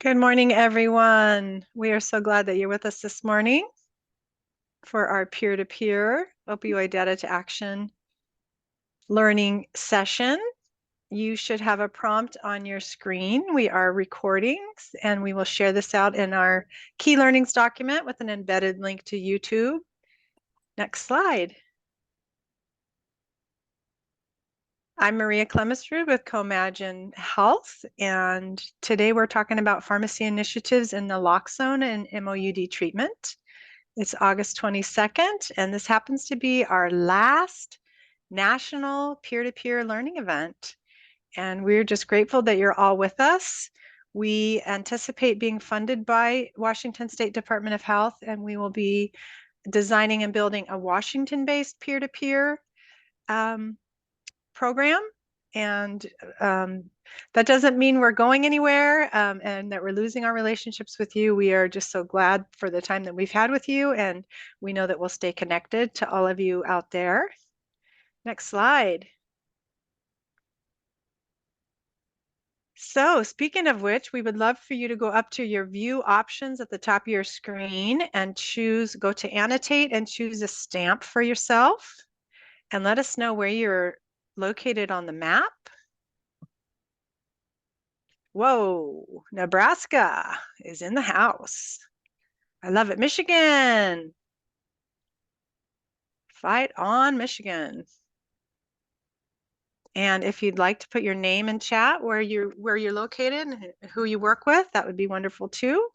Good morning, everyone. We are so glad that you're with us this morning for our peer-to-peer opioid data to action learning session. You should have a prompt on your screen. We are recording, and we will share this out in our key learnings document with an embedded link to YouTube. Next slide. I'm Maria Clemestrud with Comagine Health, and today we're talking about pharmacy initiatives in Naloxone and MOUD treatment. It's August 22nd, and this happens to be our last national peer-to-peer learning event. And we're just grateful that you're all with us. We anticipate being funded by Washington State Department of Health, and we will be designing and building a Washington-based peer-to-peer program. And that doesn't mean we're going anywhere and that we're losing our relationships with you. We are just so glad for the time that we've had with you, and we know that we'll stay connected to all of you out there. Next slide. So speaking of which, we would love for you to go up to your view options at the top of your screen and go to annotate and choose a stamp for yourself, and let us know where you're located on the map. Whoa, Nebraska is in the house. I love it. Michigan. Fight on, Michigan. And if you'd like to put your name in chat where you're located and who you work with, that would be wonderful too.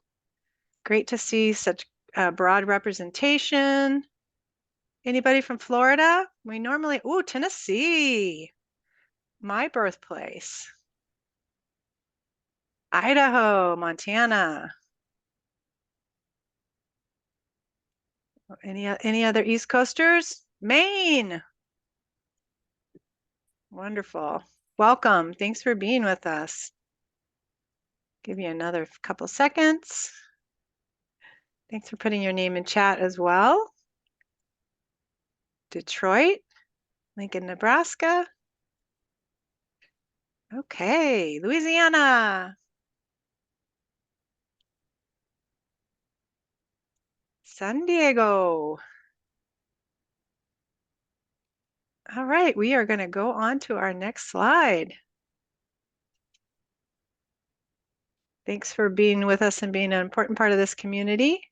Great to see such broad representation. Anybody from Florida? Ooh, Tennessee, my birthplace. Idaho, Montana. Any other East Coasters? Maine. Wonderful. Welcome. Thanks for being with us. Give you another couple seconds. Thanks for putting your name in chat as well. Detroit, Lincoln, Nebraska. Okay, Louisiana. San Diego. All right, we are going to go on to our next slide. Thanks for being with us and being an important part of this community.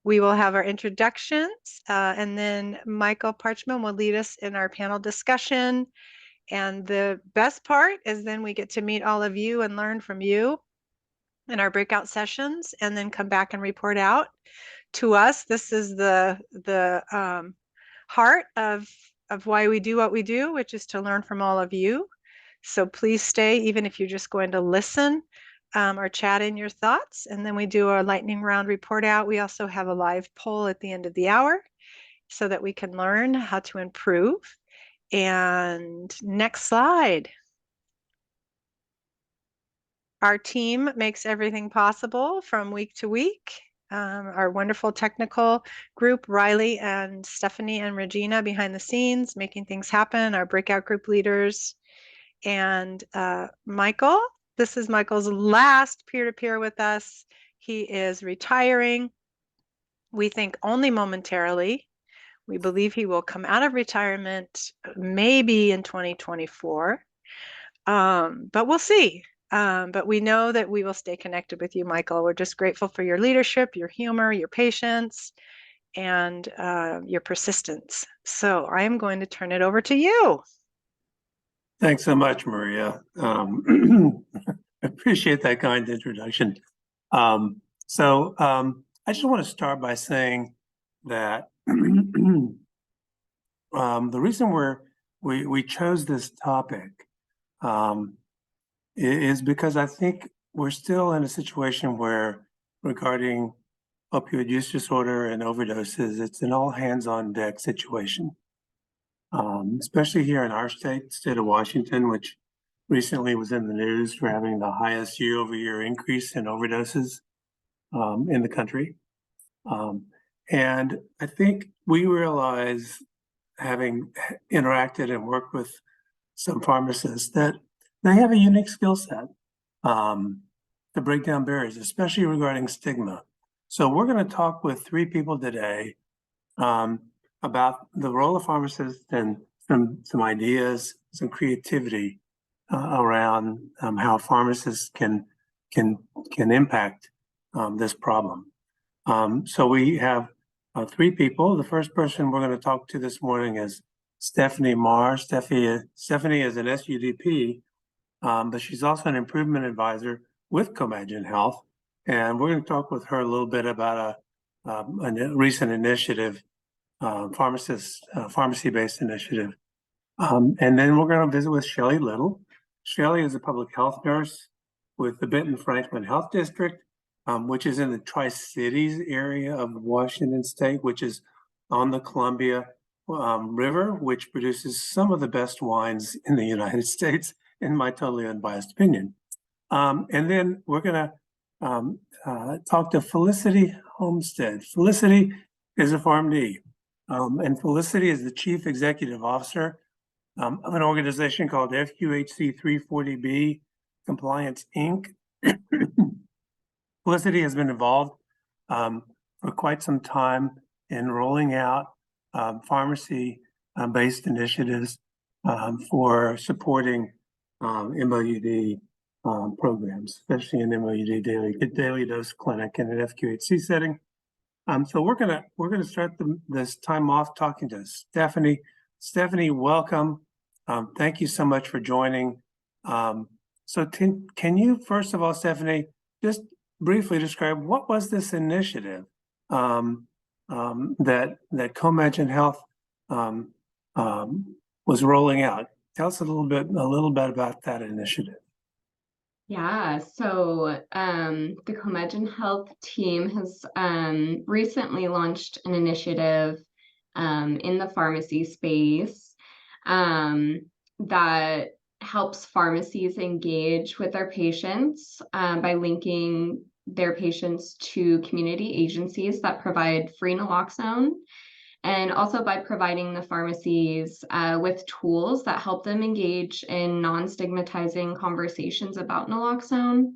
We will have our introductions, and then Michael Parchman will lead us in our panel discussion. And the best part is then we get to meet all of you and learn from you in our breakout sessions, and then come back and report out to us. This is the heart of why we do what we do, which is to learn from all of you. So please stay, even if you're just going to listen or chat in your thoughts. And then we do our lightning round report out. We also have a live poll at the end of the hour so that we can learn how to improve. And next slide. Our team makes everything possible from week to week. Our wonderful technical group, Riley and Stephanie and Regina behind the scenes, making things happen, our breakout group leaders. And Michael, this is Michael's last peer-to-peer with us. He is retiring. We think only momentarily. We believe he will come out of retirement maybe in 2024, but we'll see. But we know that we will stay connected with you, Michael. We're just grateful for your leadership, your humor, your patience, and your persistence. So I am going to turn it over to you. Thanks so much, Maria. Appreciate that kind introduction. I just want to start by saying that the reason we chose this topic is because I think we're still in a situation where, regarding opioid use disorder and overdoses, it's an all hands on deck situation. Especially here in our state of Washington, which recently was in the news for having the highest year-over-year increase in overdoses in the country. And I think we realize, having interacted and worked with some pharmacists, that they have a unique skill set. to break down barriers, especially regarding stigma. So we're going to talk with three people today about the role of pharmacists and some ideas, some creativity around how pharmacists can impact this problem. So we have three people. The first person we're going to talk to this morning is Stephanie Marr. Stephanie is an SUDP, but she's also an improvement advisor with Comagine Health. And we're going to talk with her a little bit about a recent initiative, pharmacy-based initiative. And then we're going to visit with Shelley Little. Shelley is a public health nurse with the Benton Franklin Health District, which is in the Tri-Cities area of Washington State, which is on the Columbia River, which produces some of the best wines in the United States, in my totally unbiased opinion. And then we're going to talk to Felicity Homestead. Felicity is a PharmD, and Felicity is the Chief Executive Officer of an organization called FQHC 340B Compliance, Inc. Felicity has been involved for quite some time in rolling out pharmacy-based initiatives for supporting MOUD programs, especially in MOUD daily dose clinic in an FQHC setting. So we're gonna start this time off talking to Stephanie. Stephanie, welcome. Thank you so much for joining. So can you, first of all, Stephanie, just briefly describe what was this initiative that Comagine Health was rolling out? Tell us a little bit about that initiative. Yeah, so the Comagine Health team has recently launched an initiative in the pharmacy space that helps pharmacies engage with their patients by linking their patients to community agencies that provide free naloxone, and also by providing the pharmacies with tools that help them engage in non-stigmatizing conversations about naloxone.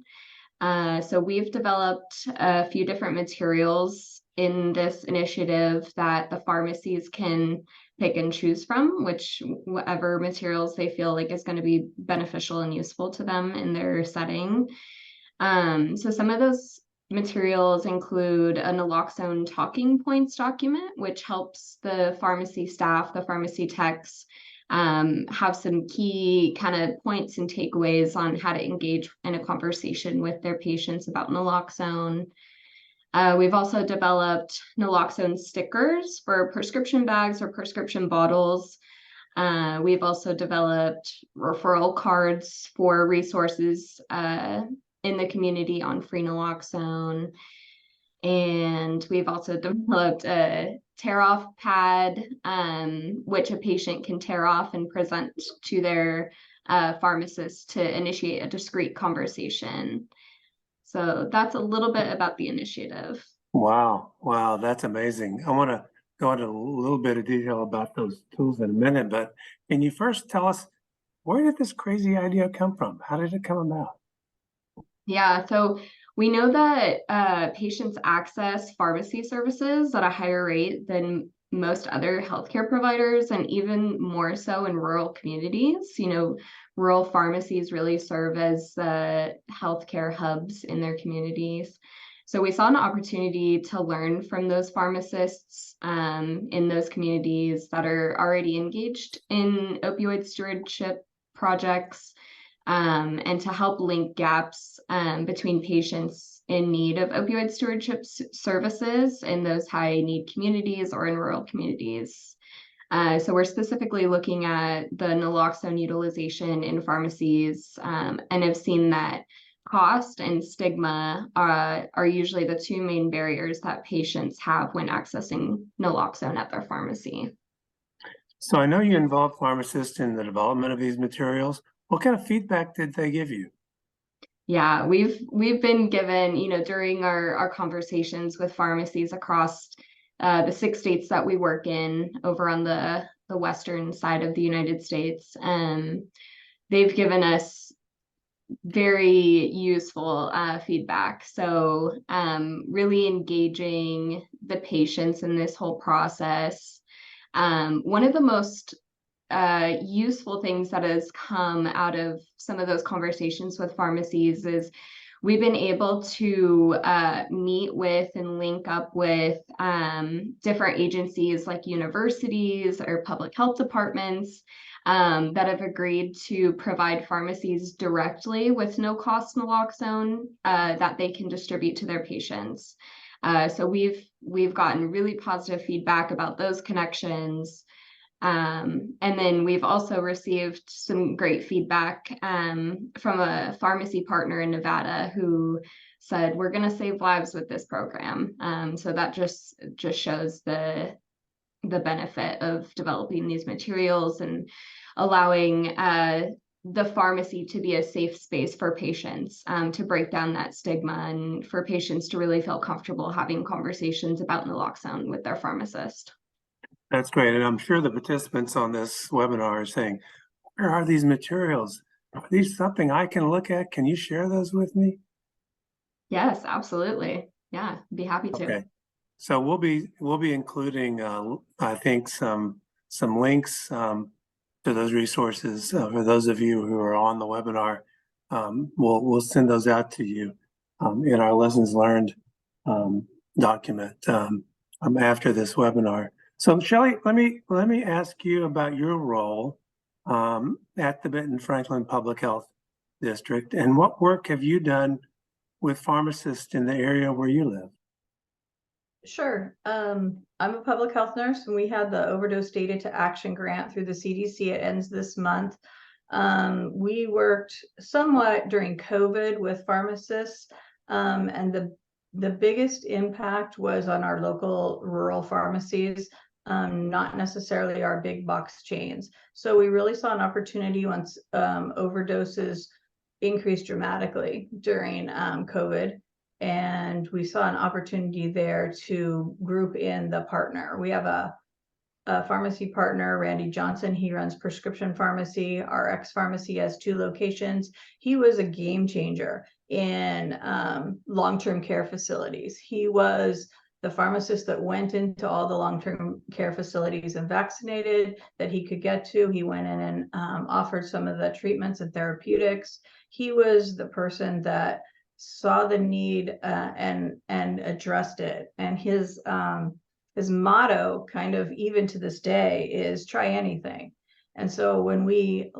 So we've developed a few different materials in this initiative that the pharmacies can pick and choose from, whatever materials they feel like is going to be beneficial and useful to them in their setting. So some of those materials include a naloxone talking points document, which helps the pharmacy staff, the pharmacy techs, have some key kind of points and takeaways on how to engage in a conversation with their patients about naloxone. We've also developed naloxone stickers for prescription bags or prescription bottles. We've also developed referral cards for resources in the community on free naloxone. And we've also developed a tear-off pad, which a patient can tear off and present to their pharmacist to initiate a discrete conversation. So that's a little bit about the initiative. Wow, that's amazing. I want to go into a little bit of detail about those tools in a minute, but can you first tell us, where did this crazy idea come from? How did it come about? Yeah, so we know that patients access pharmacy services at a higher rate than most other healthcare providers, and even more so in rural communities. Rural pharmacies really serve as healthcare hubs in their communities. So we saw an opportunity to learn from those pharmacists in those communities that are already engaged in opioid stewardship projects, and to help link gaps between patients in need of opioid stewardship services in those high need communities or in rural communities. So we're specifically looking at the naloxone utilization in pharmacies, and have seen that cost and stigma are usually the two main barriers that patients have when accessing naloxone at their pharmacy. So I know you involved pharmacists in the development of these materials. What kind of feedback did they give you? Yeah, we've been given, during our conversations with pharmacies across the 6 states that we work in over on the western side of the United States, they've given us very useful feedback. So really engaging the patients in this whole process. One of the most useful things that has come out of some of those conversations with pharmacies is we've been able to meet with and link up with different agencies like universities or public health departments that have agreed to provide pharmacies directly with no cost naloxone that they can distribute to their patients. So we've gotten really positive feedback about those connections. And then we've also received some great feedback from a pharmacy partner in Nevada who said, we're going to save lives with this program. So that just shows the benefit of developing these materials and allowing the pharmacy to be a safe space for patients, to break down that stigma and for patients to really feel comfortable having conversations about naloxone with their pharmacist. That's great. And I'm sure the participants on this webinar are saying, where are these materials? Are these something I can look at? Can you share those with me? Yes, absolutely. Yeah, be happy to. Okay. So we'll be including I think some links to those resources for those of you who are on the webinar. We'll send those out to you in our lessons learned document after this webinar. So Shelley, let me ask you about your role at the Benton Franklin Public Health District, and what work have you done with pharmacists in the area where you live? Sure. I'm a public health nurse, and we had the Overdose Data to Action grant through the CDC. It ends this month. We worked somewhat during COVID with pharmacists, and the biggest impact was on our local rural pharmacies, not necessarily our big box chains. So we really saw an opportunity once overdoses increased dramatically during COVID. And we saw an opportunity there to group in the partner. We have a pharmacy partner, Randy Johnson. He runs Prescription Pharmacy. Our ex-pharmacy has 2 locations. He was a game changer in long-term care facilities. He was the pharmacist that went into all the long-term care facilities and vaccinated that he could get to. He went in and offered some of the treatments and therapeutics. He was the person that saw the need and addressed it. And his motto, kind of even to this day, is try anything. And so when we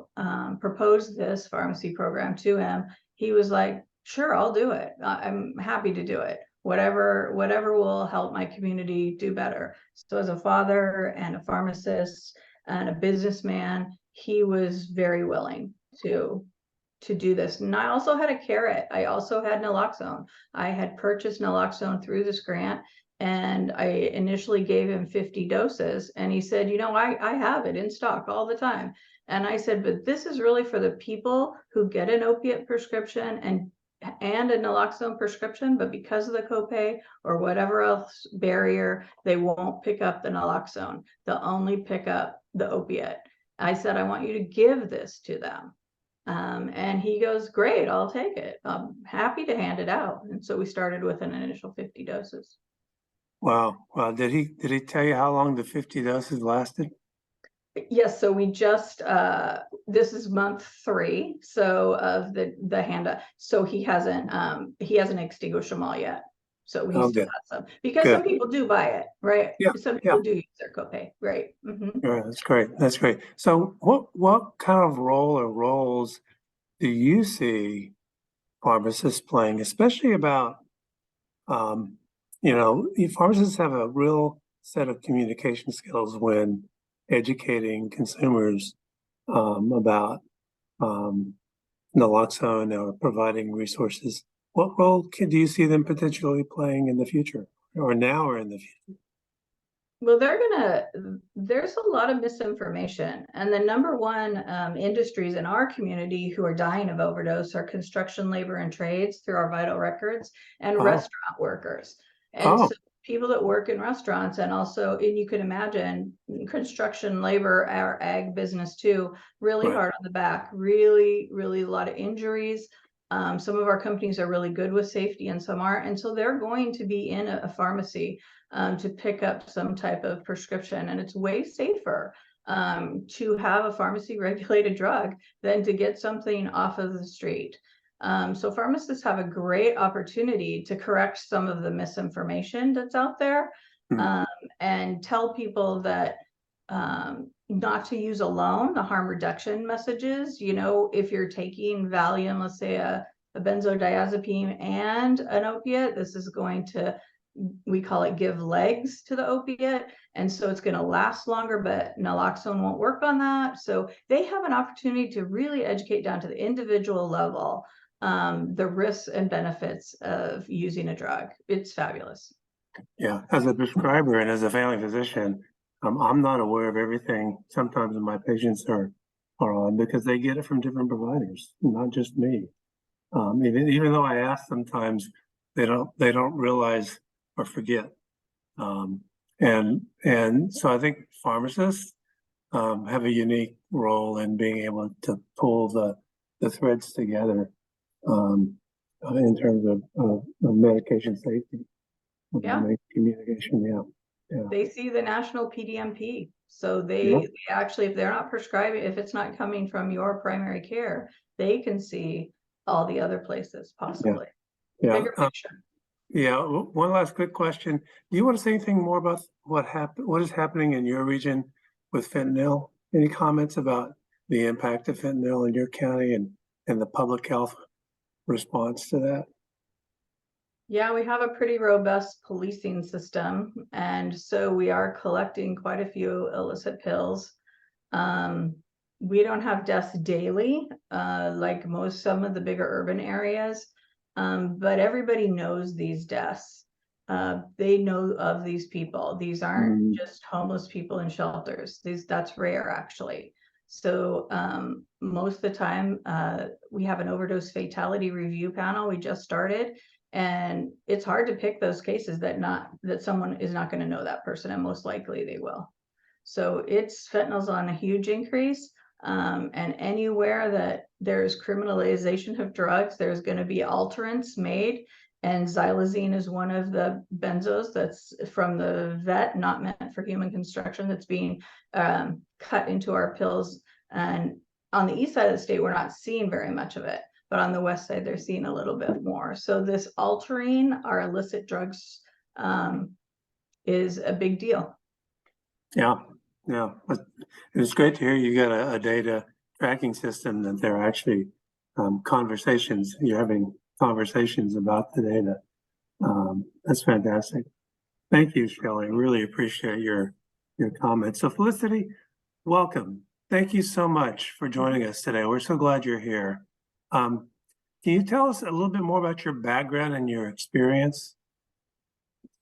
proposed this pharmacy program to him, he was like, sure, I'll do it. I'm happy to do it. Whatever will help my community do better. So as a father and a pharmacist and a businessman, he was very willing to do this. And I also had a carrot. I also had naloxone. I had purchased naloxone through this grant, and I initially gave him 50 doses. And he said, you know, I have it in stock all the time. And I said, but this is really for the people who get an opiate prescription and a naloxone prescription, but because of the copay or whatever else barrier, they won't pick up the naloxone. They'll only pick up the opiate. I said, I want you to give this to them. And he goes, great, I'll take it. I'm happy to hand it out. And so we started with an initial 50 doses. Wow. Well, did he tell you how long the 50 doses lasted? Yes, so we just this is month 3, so of the handout. So he hasn't extinguished them all yet. So he still has some, because some people do buy it, right? Yeah. Some people do use their copay, right? Yeah, that's great. That's great. So what kind of role or roles do you see pharmacists playing, especially about pharmacists have a real set of communication skills when educating consumers about naloxone or providing resources. What role do you see them potentially playing in the future, or now or in the future? Well, there's a lot of misinformation. And the number one industries in our community who are dying of overdose are construction, labor, and trades through our vital records, and restaurant workers. And so people that work in restaurants, and also, and you can imagine construction, labor, our ag business too, really Right. hard on the back, really, really a lot of injuries. Some of our companies are really good with safety and some aren't. And so they're going to be in a pharmacy to pick up some type of prescription. And it's way safer to have a pharmacy regulated drug than to get something off of the street. So pharmacists have a great opportunity to correct some of the misinformation that's out there, and tell people that not to use alone, the harm reduction messages. You know, if you're taking Valium, let's say a benzodiazepine and an opiate, this is going to, we call it give legs to the opiate. And so it's going to last longer, but naloxone won't work on that. So they have an opportunity to really educate down to the individual level the risks and benefits of using a drug. It's fabulous. Yeah, as a prescriber and as a family physician, I'm not aware of everything sometimes my patients are on because they get it from different providers, not just me. Even though I ask sometimes, they don't realize or forget. And so I think pharmacists have a unique role in being able to pull the threads together in terms of medication safety. Yeah. Communication. Yeah. They see the national PDMP. So they actually, if they're not prescribing, if it's not coming from your primary care, they can see all the other places possibly. Yeah. Bigger picture. Yeah. One last quick question. Do you want to say anything more about what is happening in your region with fentanyl? Any comments about the impact of fentanyl in your county and the public health response to that? Yeah, we have a pretty robust policing system, and so we are collecting quite a few illicit pills. We don't have deaths daily, like some of the bigger urban areas, but everybody knows these deaths. They know of these people. These aren't just homeless people in shelters. That's rare, actually. So most of the time, we have an overdose fatality review panel. We just started. And it's hard to pick those cases that someone is not going to know that person, and most likely they will. So fentanyl's on a huge increase. And anywhere that there's criminalization of drugs, there's going to be alterants made. And xylazine is one of the benzos that's from the vet, not meant for human consumption, that's being cut into our pills. And on the east side of the state, we're not seeing very much of it. But on the west side, they're seeing a little bit more. So this altering our illicit drugs is a big deal. Yeah. It's great to hear you got a data tracking system that they're actually conversations. You're having conversations about the data. That's fantastic. Thank you, Shelley. Really appreciate your comments. So Felicity, welcome. Thank you so much for joining us today. We're so glad you're here. Can you tell us a little bit more about your background and your experience?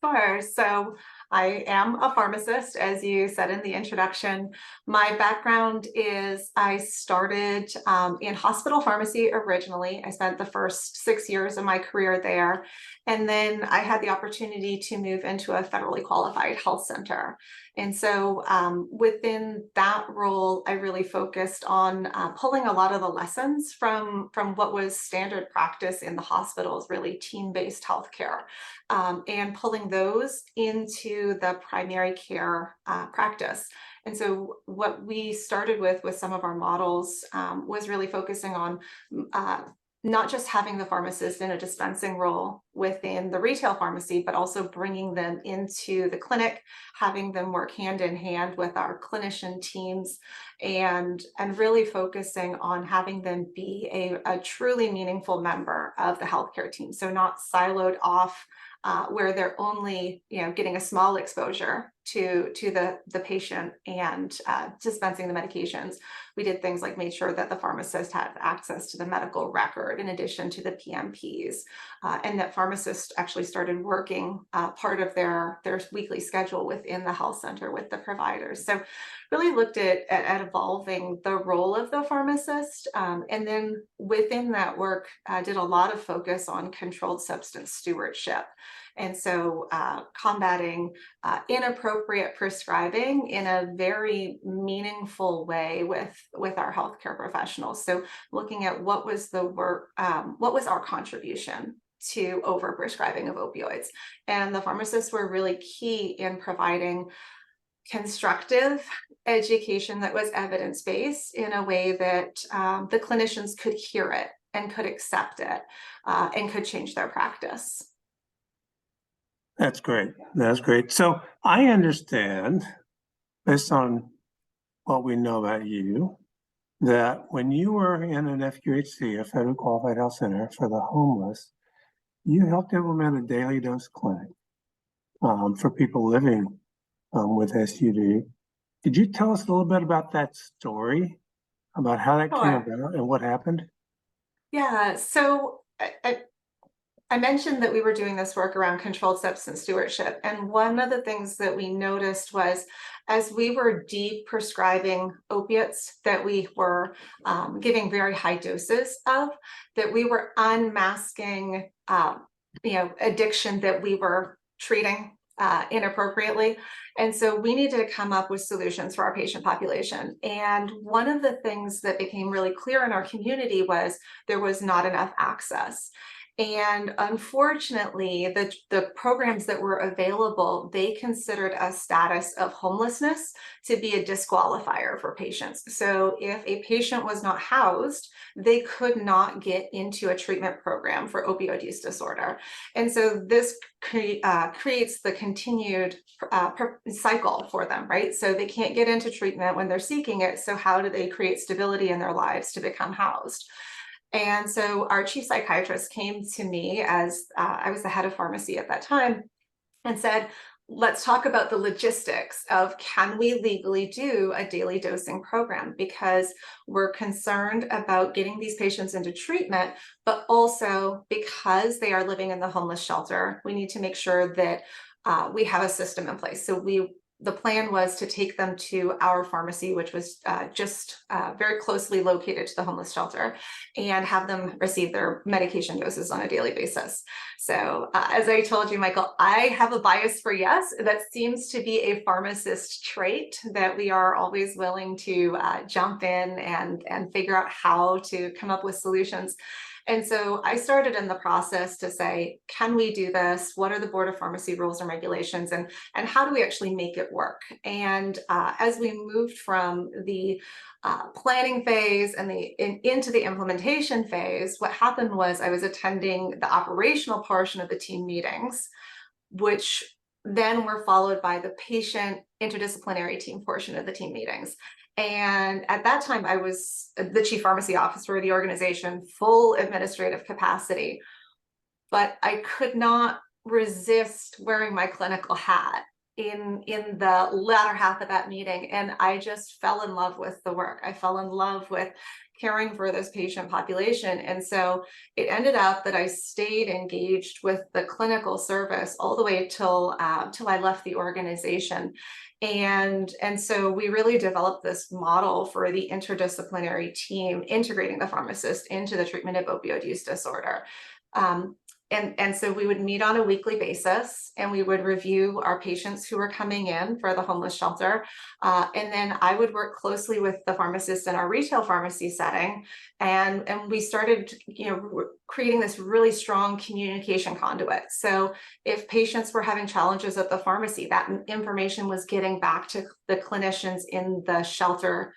Sure. So I am a pharmacist, as you said in the introduction. My background is I started in hospital pharmacy originally. I spent the first 6 years of my career there. And then I had the opportunity to move into a federally qualified health center. And so within that role, I really focused on pulling a lot of the lessons from what was standard practice in the hospitals, really team-based healthcare, and pulling those into the primary care practice. And so what we started with some of our models was really focusing on not just having the pharmacist in a dispensing role within the retail pharmacy, but also bringing them into the clinic, having them work hand in hand with our clinician teams, and really focusing on having them be a truly meaningful member of the healthcare team. So not siloed off where they're only getting a small exposure to the patient and dispensing the medications. We did things like made sure that the pharmacist had access to the medical record in addition to the PMPs, and that pharmacists actually started working part of their weekly schedule within the health center with the providers. So really looked at evolving the role of the pharmacist, and then within that work did a lot of focus on controlled substance stewardship. And so combating inappropriate prescribing in a very meaningful way with our healthcare professionals. So looking at what was the work, what was our contribution to overprescribing of opioids. And the pharmacists were really key in providing constructive education that was evidence-based in a way that the clinicians could hear it and could accept it and could change their practice. That's great. That's great. So I understand, based on what we know about you, that when you were in an FQHC, a federally qualified health center for the homeless, you helped implement a daily dose clinic for people living with SUD. Could you tell us a little bit about that story, about how that came about and what happened? Yeah, so I mentioned that we were doing this work around controlled substance stewardship. And one of the things that we noticed was as we were de-prescribing opiates that we were giving very high doses of, that we were unmasking addiction that we were treating inappropriately. And so we needed to come up with solutions for our patient population. And one of the things that became really clear in our community was there was not enough access. And unfortunately, the programs that were available, they considered a status of homelessness to be a disqualifier for patients. So if a patient was not housed, they could not get into a treatment program for opioid use disorder. And so this creates the continued cycle for them, right? So they can't get into treatment when they're seeking it. So how do they create stability in their lives to become housed? And so our chief psychiatrist came to me as I was the head of pharmacy at that time and said, let's talk about the logistics of can we legally do a daily dosing program, because we're concerned about getting these patients into treatment, but also because they are living in the homeless shelter, we need to make sure that we have a system in place. So the plan was to take them to our pharmacy, which was just very closely located to the homeless shelter, and have them receive their medication doses on a daily basis. So as I told you, Michael, I have a bias for yes. That seems to be a pharmacist trait, that we are always willing to jump in and figure out how to come up with solutions. And so I started in the process to say, can we do this? What are the Board of Pharmacy rules and regulations? And how do we actually make it work? And as we moved from the planning phase and into the implementation phase, what happened was I was attending the operational portion of the team meetings, which then were followed by the patient interdisciplinary team portion of the team meetings. And at that time, I was the chief pharmacy officer of the organization, full administrative capacity, but I could not resist wearing my clinical hat in the latter half of that meeting. And I just fell in love with the work. I fell in love with caring for this patient population. And so it ended up that I stayed engaged with the clinical service all the way till I left the organization. And so we really developed this model for the interdisciplinary team, integrating the pharmacist into the treatment of opioid use disorder. And so we would meet on a weekly basis, and we would review our patients who were coming in for the homeless shelter. And then I would work closely with the pharmacist in our retail pharmacy setting. And we started, creating this really strong communication conduit. So if patients were having challenges at the pharmacy, that information was getting back to the clinicians in the shelter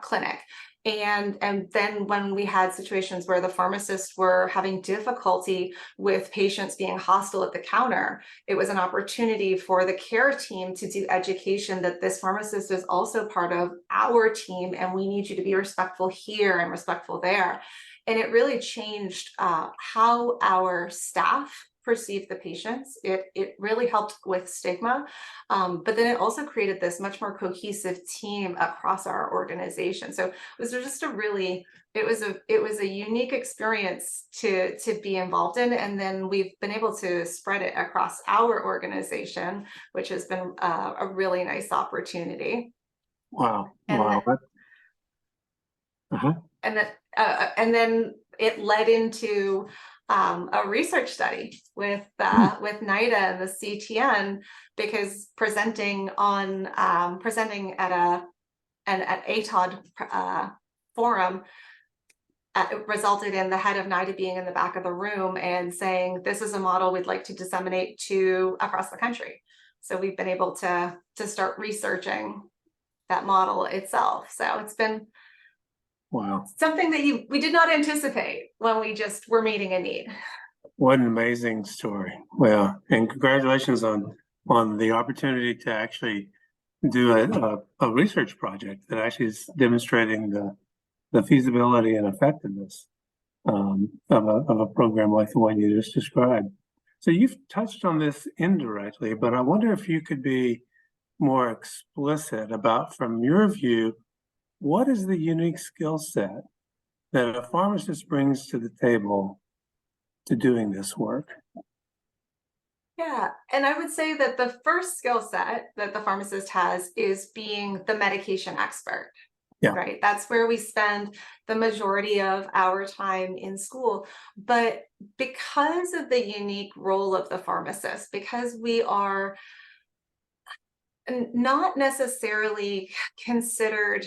clinic. And then when we had situations where the pharmacists were having difficulty with patients being hostile at the counter, it was an opportunity for the care team to do education that this pharmacist is also part of our team, and we need you to be respectful here and respectful there. And it really changed how our staff perceive the patients. It really helped with stigma, but then it also created this much more cohesive team across our organization. So it was just it was a unique experience to be involved in, and then we've been able to spread it across our organization, which has been a really nice opportunity. Wow! And wow! and then it led into a research study with NIDA and the CTN, because presenting at an ATOD forum resulted in the head of NIDA being in the back of the room and saying, this is a model we'd like to disseminate to across the country. So we've been able to start researching that model itself. So it's been Wow. something that we did not anticipate when we just were meeting a need. What an amazing story. Well, and congratulations on the opportunity to actually do a research project that actually is demonstrating the feasibility and effectiveness of a program like the one you just described. So you've touched on this indirectly, but I wonder if you could be more explicit about, from your view, what is the unique skill set that a pharmacist brings to the table to doing this work? Yeah, and I would say that the first skill set that the pharmacist has is being the medication expert. Yeah. Right. That's where we spend the majority of our time in school. But because of the unique role of the pharmacist, because we are not necessarily considered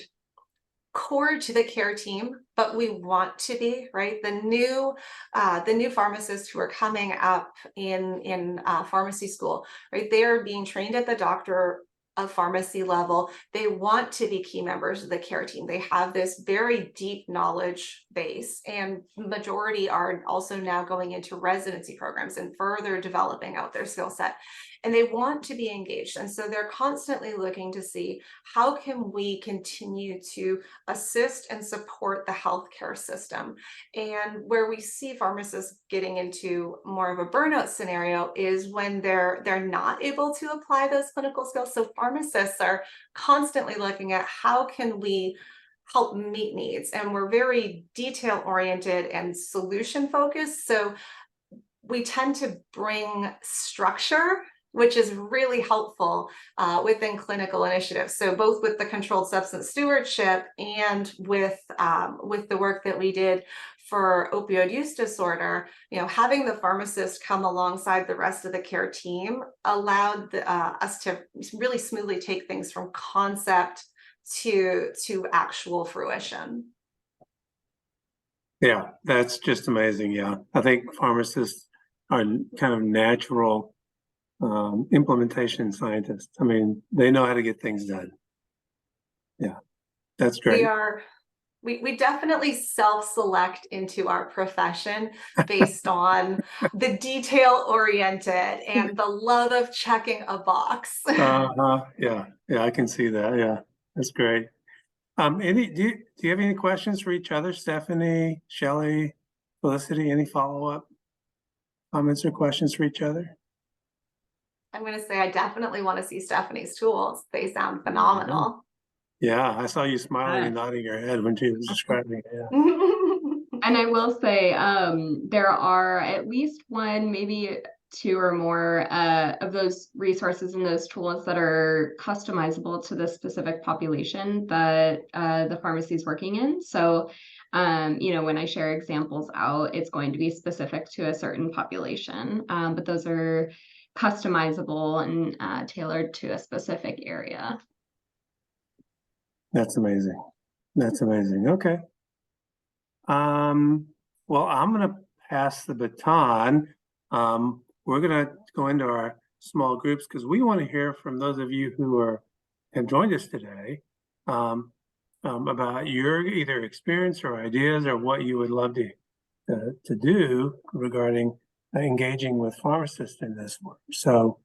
core to the care team, but we want to be, right? The new pharmacists who are coming up in pharmacy school, right? They are being trained at the doctor of pharmacy level. They want to be key members of the care team. They have this very deep knowledge base, and majority are also now going into residency programs and further developing out their skill set. And they want to be engaged. And so they're constantly looking to see, how can we continue to assist and support the healthcare system? And where we see pharmacists getting into more of a burnout scenario is when they're not able to apply those clinical skills. So pharmacists are constantly looking at, how can we help meet needs? And we're very detail oriented and solution focused. So we tend to bring structure, which is really helpful within clinical initiatives. So both with the controlled substance stewardship and with the work that we did for opioid use disorder, having the pharmacist come alongside the rest of the care team allowed us to really smoothly take things from concept to actual fruition. Yeah, that's just amazing. Yeah, I think pharmacists are kind of natural implementation scientists. I mean, they know how to get things done. Yeah, that's great. We definitely self-select into our profession based on the detail oriented and the love of checking a box. Yeah, I can see that. Yeah, that's great. Do you have any questions for each other, Stephanie, Shelley, Felicity? Any follow-up comments or questions for each other? I'm going to say I definitely want to see Stephanie's tools. They sound phenomenal. Yeah, I saw you smiling and nodding your head when she was describing it. Yeah. And I will say, there are at least one, maybe two or more of those resources and those tools that are customizable to the specific population that the pharmacy is working in. So, when I share examples out, it's going to be specific to a certain population, but those are customizable and tailored to a specific area. That's amazing. That's amazing. Okay. Well, I'm going to pass the baton. We're going to go into our small groups because we want to hear from those of you who have joined us today about your either experience or ideas or what you would love to do regarding engaging with pharmacists in this work. So,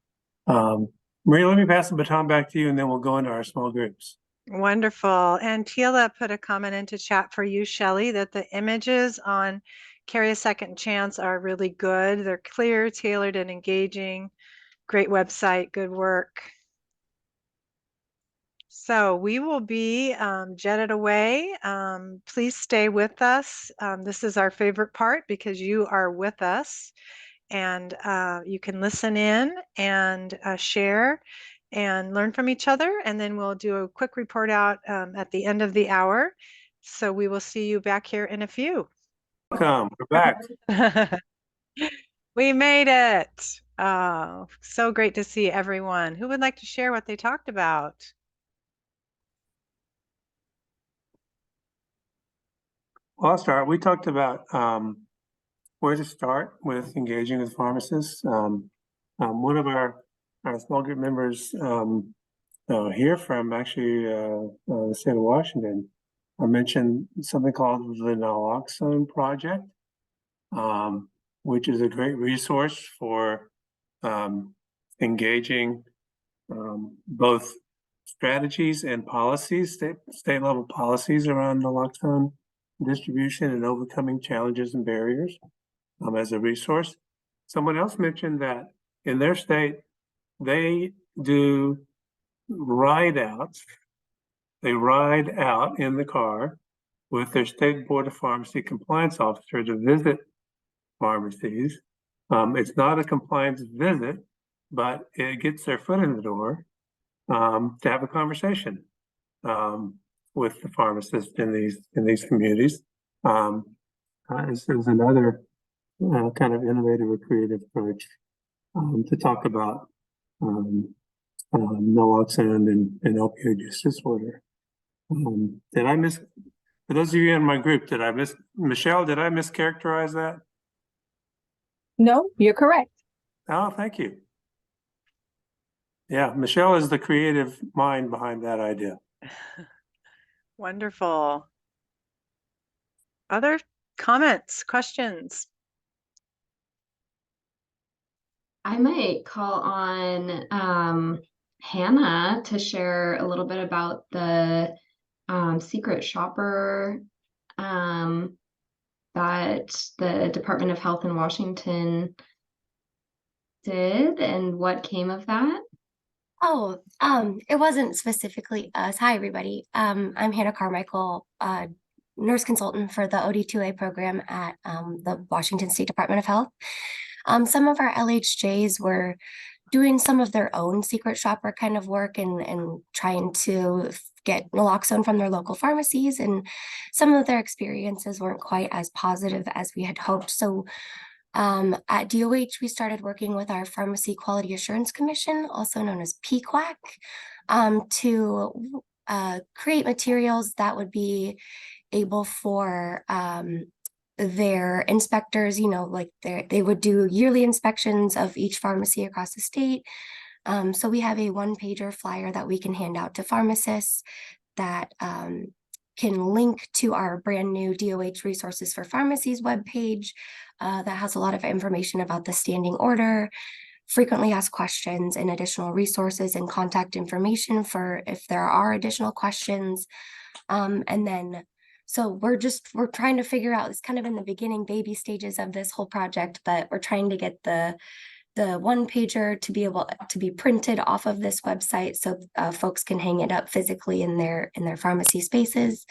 Maria, let me pass the baton back to you, and then we'll go into our small groups. Wonderful. And Tila put a comment into chat for you, Shelley, that the images on Carry a Second Chance are really good. They're clear, tailored, and engaging. Great website, good work. So we will be jetted away. Please stay with us. This is our favorite part because you are with us, and you can listen in and share and learn from each other. And then we'll do a quick report out at the end of the hour. So we will see you back here in a few. Welcome, we're back. We made it. Oh, so great to see everyone. Who would like to share what they talked about? Well, I'll start. We talked about where to start with engaging with pharmacists. One of our small group members here from actually the state of Washington mentioned something called the Naloxone Project, which is a great resource for engaging both strategies and policies, state level policies around naloxone distribution and overcoming challenges and barriers as a resource. Someone else mentioned that in their state, they do ride outs. They ride out in the car with their state board of pharmacy compliance officer to visit pharmacies. It's not a compliance visit, but it gets their foot in the door to have a conversation with the pharmacist in these communities. This is another kind of innovative or creative approach to talk about naloxone and opioid use disorder. Did I miss? For those of you in my group, did I miss Michelle? Did I mischaracterize that? No, you're correct. Oh, thank you. Yeah, Michelle is the creative mind behind that idea. Wonderful. Other comments, questions? I might call on Hannah to share a little bit about the secret shopper that the Department of Health in Washington did and what came of that. Oh, it wasn't specifically us. Hi, everybody. I'm Hannah Carmichael, nurse consultant for the OD2A program at the Washington State Department of Health. Some of our LHJs were doing some of their own secret shopper kind of work and trying to get naloxone from their local pharmacies, and some of their experiences weren't quite as positive as we had hoped. So at DOH, we started working with our Pharmacy Quality Assurance Commission, also known as PQAC, to create materials that would be able for their inspectors, like they would do yearly inspections of each pharmacy across the state. So we have a one-pager flyer that we can hand out to pharmacists that can link to our brand new DOH Resources for Pharmacies webpage that has a lot of information about the standing order, frequently asked questions, and additional resources and contact information for if there are additional questions. And then, so we're trying to figure out, it's kind of in the beginning baby stages of this whole project, but we're trying to get the one pager to be able to be printed off of this website so folks can hang it up physically in their pharmacy spaces.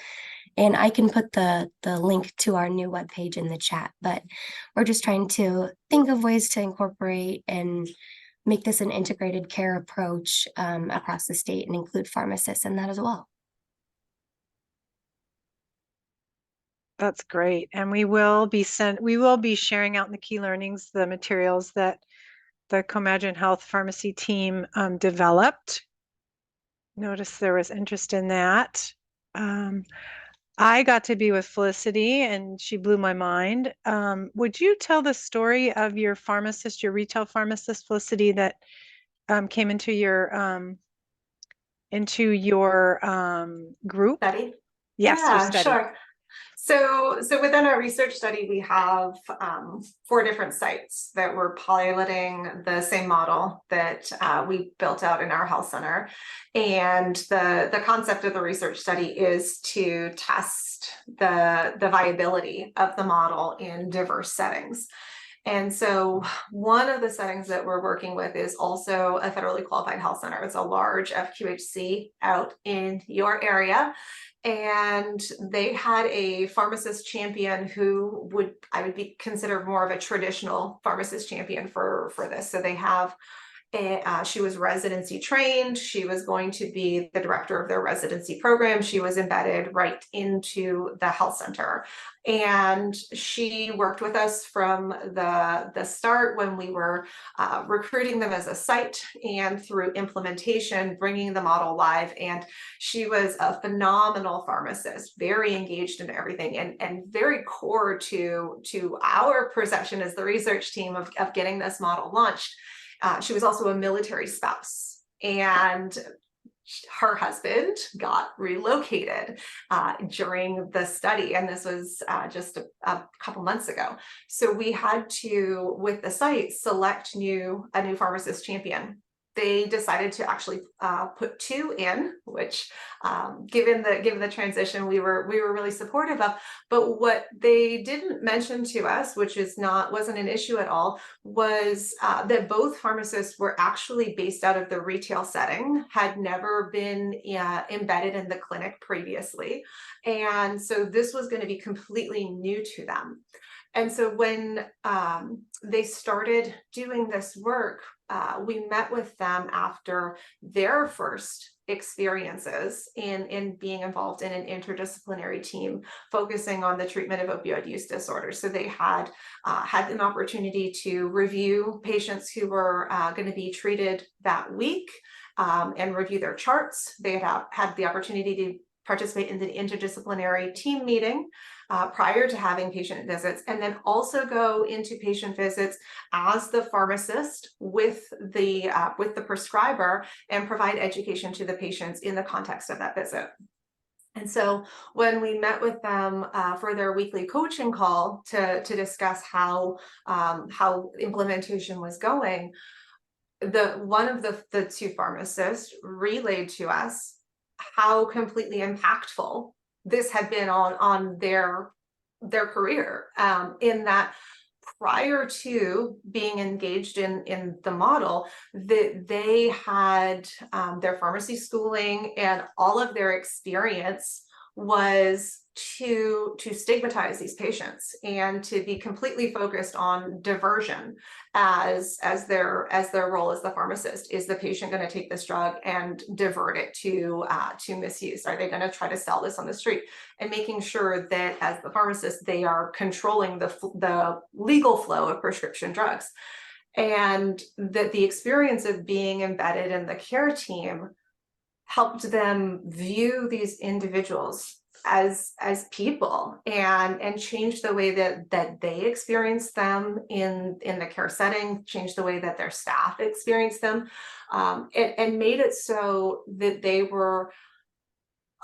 And I can put the link to our new webpage in the chat, but we're just trying to think of ways to incorporate and make this an integrated care approach across the state and include pharmacists in that as well. That's great. And we will be sharing out in the key learnings the materials that the Comagine Health Pharmacy team developed. Notice there was interest in that. I got to be with Felicity and she blew my mind. Would you tell the story of your pharmacist, your retail pharmacist, Felicity, that came into your group? Study? Yes, your Yeah, study. sure. So within our research study, we have 4 different sites that were piloting the same model that we built out in our health center. And the concept of the research study is to test the viability of the model in diverse settings. And so one of the settings that we're working with is also a federally qualified health center. It's a large FQHC out in your area. And they had a pharmacist champion who I would be considered more of a traditional pharmacist champion for this. So they have She was residency trained. She was going to be the director of their residency program. She was embedded right into the health center. And she worked with us from the start when we were recruiting them as a site and through implementation, bringing the model live. And she was a phenomenal pharmacist, very engaged in everything and very core to our perception as the research team of getting this model launched. She was also a military spouse, and her husband got relocated during the study, and this was just a couple months ago. So we had to, with the site, select a new pharmacist champion. They decided to actually put 2 in, which given the transition, we were really supportive of. But what they didn't mention to us, which wasn't an issue at all, was that both pharmacists were actually based out of the retail setting, had never been embedded in the clinic previously, and so this was going to be completely new to them. And so when they started doing this work, we met with them after their first experiences in being involved in an interdisciplinary team focusing on the treatment of opioid use disorder. So they had an opportunity to review patients who were going to be treated that week and review their charts. They had the opportunity to participate in the interdisciplinary team meeting prior to having patient visits, and then also go into patient visits as the pharmacist with the prescriber and provide education to the patients in the context of that visit. And so when we met with them for their weekly coaching call to discuss how implementation was going, one of the 2 pharmacists relayed to us how completely impactful this had been on their career, in that prior to being engaged in the model, that they had their pharmacy schooling and all of their experience was to stigmatize these patients and to be completely focused on diversion as their role as the pharmacist. Is the patient going to take this drug and divert it to misuse? Are they going to try to sell this on the street? And making sure that as the pharmacist, they are controlling the legal flow of prescription drugs. And that the experience of being embedded in the care team helped them view these individuals as people and change the way that they experience them in the care setting, change the way that their staff experience them, and made it so that they were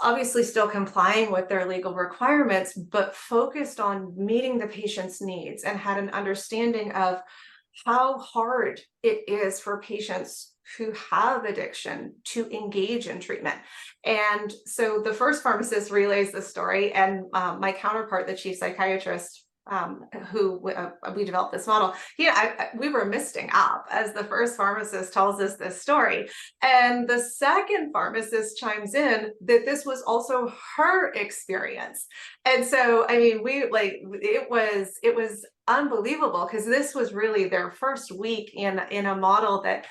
obviously still complying with their legal requirements, but focused on meeting the patient's needs and had an understanding of how hard it is for patients who have addiction to engage in treatment. And so the first pharmacist relays the story, and my counterpart, the chief psychiatrist, who we developed this model, we were misting up as the first pharmacist tells us this story. And the second pharmacist chimes in that this was also her experience. And so, I mean, it was unbelievable, because this was really their first week in a model that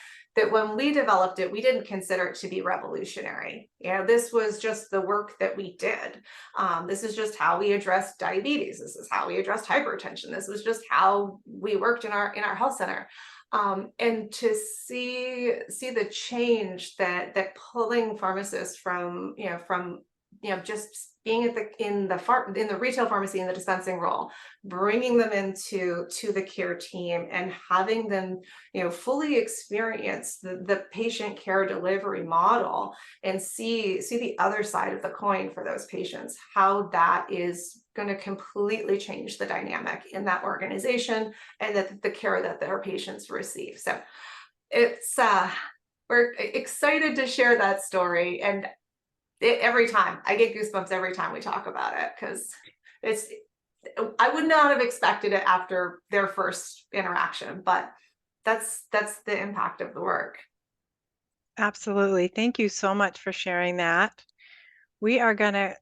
when we developed it, we didn't consider it to be revolutionary. This was just the work that we did. This is just how we addressed diabetes. This is how we addressed hypertension. This was just how we worked in our health center. And to see the change that pulling pharmacists from just being in the retail pharmacy in the dispensing role, bringing them into the care team and having them fully experience the patient care delivery model and see the other side of the coin for those patients, how that is going to completely change the dynamic in that organization and the care that their patients receive. So it's we're excited to share that story, and every time I get goosebumps every time we talk about it, because I would not have expected it after their first interaction, but that's the impact of the work. Absolutely. Thank you so much for sharing that. We are going to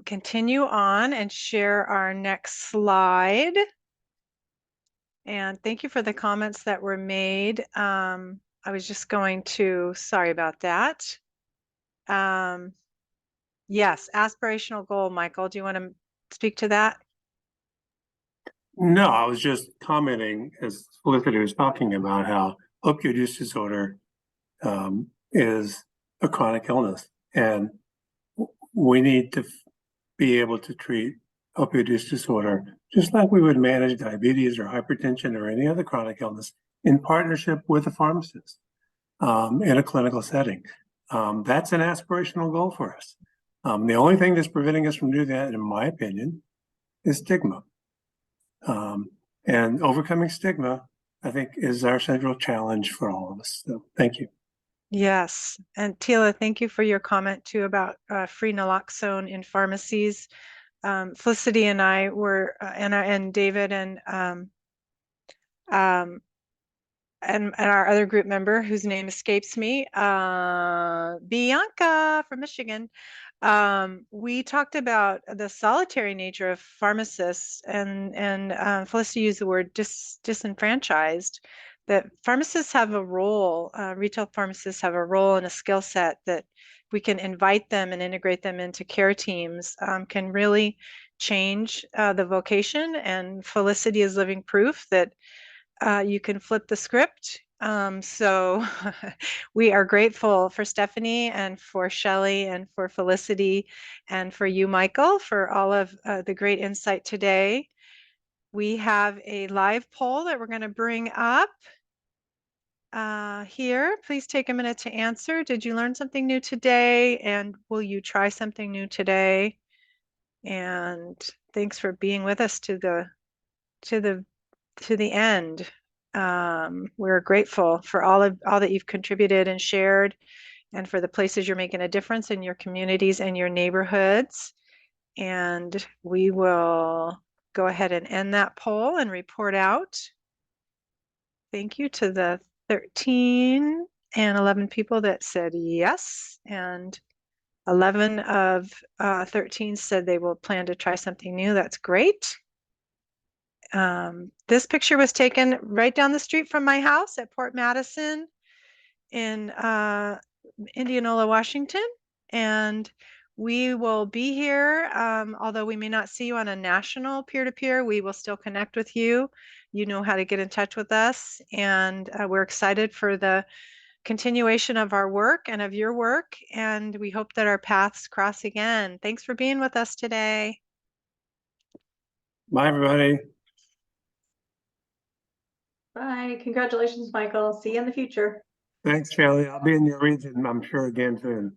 continue on and share our next slide. And thank you for the comments that were made. I was just going to, sorry about that. Yes, aspirational goal, Michael. Do you want to speak to that? No, I was just commenting as Felicity was talking about how opioid use disorder is a chronic illness, and we need to be able to treat opioid use disorder just like we would manage diabetes or hypertension or any other chronic illness in partnership with a pharmacist in a clinical setting. That's an aspirational goal for us. The only thing that's preventing us from doing that, in my opinion, is stigma. And overcoming stigma, I think, is our central challenge for all of us. So thank you. Yes. And Tila, thank you for your comment too about free naloxone in pharmacies. Felicity and I were, and David and our other group member whose name escapes me, Bianca from Michigan. We talked about the solitary nature of pharmacists, and Felicity used the word disenfranchised. That pharmacists have a role, retail pharmacists have a role and a skill set that we can invite them and integrate them into care teams, can really change the vocation. And Felicity is living proof that you can flip the script. So we are grateful for Stephanie and for Shelley and for Felicity and for you, Michael, for all of the great insight today. We have a live poll that we're going to bring up here. Please take a minute to answer. Did you learn something new today? And will you try something new today? And thanks for being with us to the end. We're grateful for all that you've contributed and shared, and for the places you're making a difference in your communities and your neighborhoods. And we will go ahead and end that poll and report out. Thank you to the 13 and 11 people that said yes, and 11 of 13 said they will plan to try something new. That's great. This picture was taken right down the street from my house at Port Madison in Indianola, Washington. And we will be here, although we may not see you on a national peer-to-peer, we will still connect with you. You know how to get in touch with us. And we're excited for the continuation of our work and of your work. And we hope that our paths cross again. Thanks for being with us today. Bye, everybody. Bye. Congratulations, Michael. See you in the future. Thanks, Shelley. I'll be in your region, I'm sure, again soon.